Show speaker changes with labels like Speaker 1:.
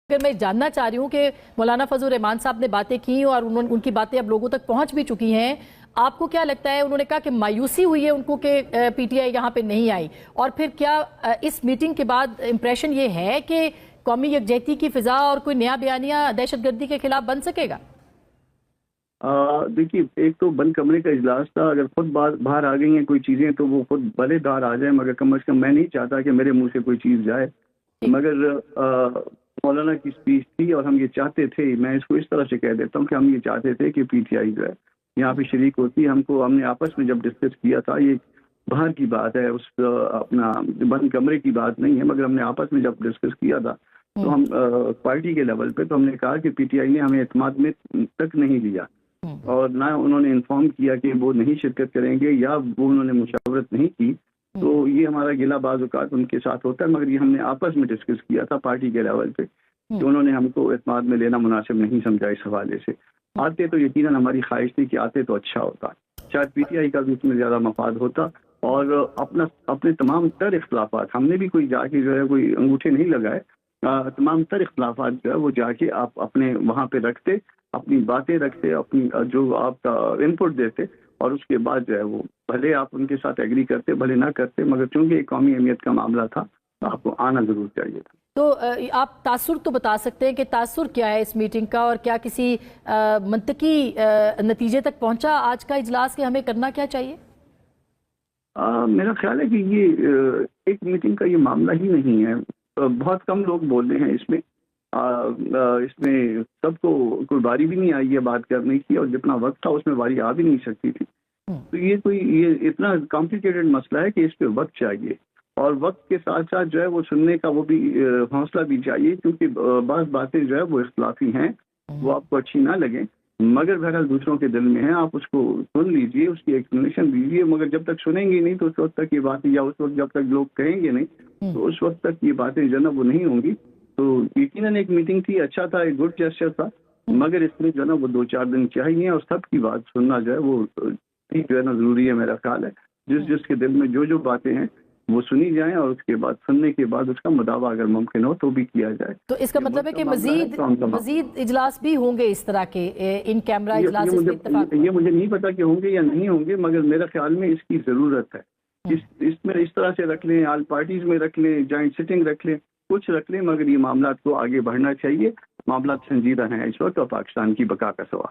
Speaker 1: अगर मैं जानना चाह रही हूँ कि मौलाना फजल रहमान साहब ने बातें की और उनकी बातें अब लोगों तक पहुंच भी चुकी हैं। आपको क्या लगता है, उन्होंने कहा कि मायूसी हुई है उनको कि पीटीआई यहाँ पे नहीं आई, और फिर क्या इस मीटिंग के बाद इंप्रेशन ये है कि कौमी यकजहती की फिजा और कोई नया बयानिया दहशतगर्दी के खिलाफ बन सकेगा?
Speaker 2: देखिए, एक तो बंद कमरे का इजलास था। अगर खुद बाहर आ गई हैं कोई चीज़ें तो वो खुद भले बाहर आ जाए, मगर कम से कम मैं नहीं चाहता कि मेरे मुंह से कोई चीज़ जाए। मगर मौलाना की स्पीच थी और हम ये चाहते थे, मैं इसको इस तरह से कह देता हूँ कि हम ये चाहते थे कि पीटीआई जो है यहाँ पे शरीक होती। हमने आपस में जब डिस्कस किया था, ये बाहर की बात है, उस अपना बंद कमरे की बात नहीं है, मगर हमने आपस में जब डिस्कस किया था तो हम पार्टी के लेवल पे तो हमने कहा कि पीटीआई ने हमें एतमाद में तक नहीं लिया और ना उन्होंने इन्फॉर्म किया कि वो नहीं शिरकत करेंगे या वो उन्होंने मुशावरत नहीं की। तो ये हमारा गिला बाज़-औक़ात उनके साथ होता है, मगर ये हमने आपस में डिस्कस किया था पार्टी के लेवल पे कि उन्होंने हमको एतमाद में लेना मुनासिब नहीं समझा। इस हवाले से आते तो यकीनन हमारी ख्वाहिश थी कि आते तो अच्छा होता, शायद पीटीआई का भी उसमें ज़्यादा मफाद होता और अपने तमाम तर इख्तिलाफ़ात, हमने भी कोई जाके जो है कोई अंगूठे नहीं लगाए। तमाम तर इख्तिलाफ़ात जो है वो जाके आप अपने वहाँ पे रखते, अपनी बातें रखते, अपनी जो आपका इनपुट देते और उसके बाद जो है वो भले आप उनके साथ एग्री करते भले ना करते, मगर चूंकि एक कौमी अहमियत का मामला था तो आपको आना जरूर चाहिए था।
Speaker 1: तो आप तासुर तो बता सकते हैं कि तासुर क्या है इस मीटिंग का, और क्या किसी मंतकी नतीजे तक पहुंचा आज का इजलास कि हमें करना क्या चाहिए?
Speaker 2: मेरा ख्याल है कि ये एक मीटिंग का ये मामला ही नहीं है। बहुत कम लोग बोल रहे हैं इसमें। इसमें सबको कोई बारी भी नहीं आई है बात करने की, और जितना वक्त था उसमें बारी आ भी नहीं सकती थी। तो ये इतना कॉम्प्लिकेटेड मसला है कि इस पे वक्त चाहिए, और वक्त के साथ साथ जो है वो सुनने का वो भी हौसला भी चाहिए, क्योंकि बात बातें जो है वो इख्तिलाफी हैं, वो आपको अच्छी ना लगे, मगर बहरहाल दूसरों के दिल में है। आप उसको सुन लीजिए, उसकी एक्सप्लेनेशन दीजिए, मगर जब तक सुनेंगे नहीं तो उस वक्त तक ये बातें, या उस वक्त जब तक लोग कहेंगे नहीं तो उस वक्त तक ये बातें जो है ना वो नहीं होंगी। तो यकीनन एक मीटिंग थी, अच्छा था, एक गुड जेस्चर था, मगर इसमें जो है ना वो 2-4 दिन चाहिए और सबकी बात सुनना जो है वो जो है ना जरूरी है। मेरा ख्याल है जिसके दिल में जो बातें हैं वो सुनी जाएं, और उसके बाद सुनने के बाद उसका मुदावा अगर मुमकिन हो तो भी किया जाए।
Speaker 1: तो इसका मतलब है कि मजीद इजलास भी होंगे इस तरह के इन कैमरा इजलास?
Speaker 2: ये मुझे नहीं पता कि होंगे या नहीं होंगे, मगर मेरा ख्याल में इसकी जरूरत है। इसमें इस तरह से रख लें, ऑल पार्टीज में रख लें, जॉइंट सिटिंग रख लें, कुछ रख लें, मगर ये मामला को आगे बढ़ना चाहिए। मामला संजीदा है इस वक्त, और पाकिस्तान की बका का सवाल।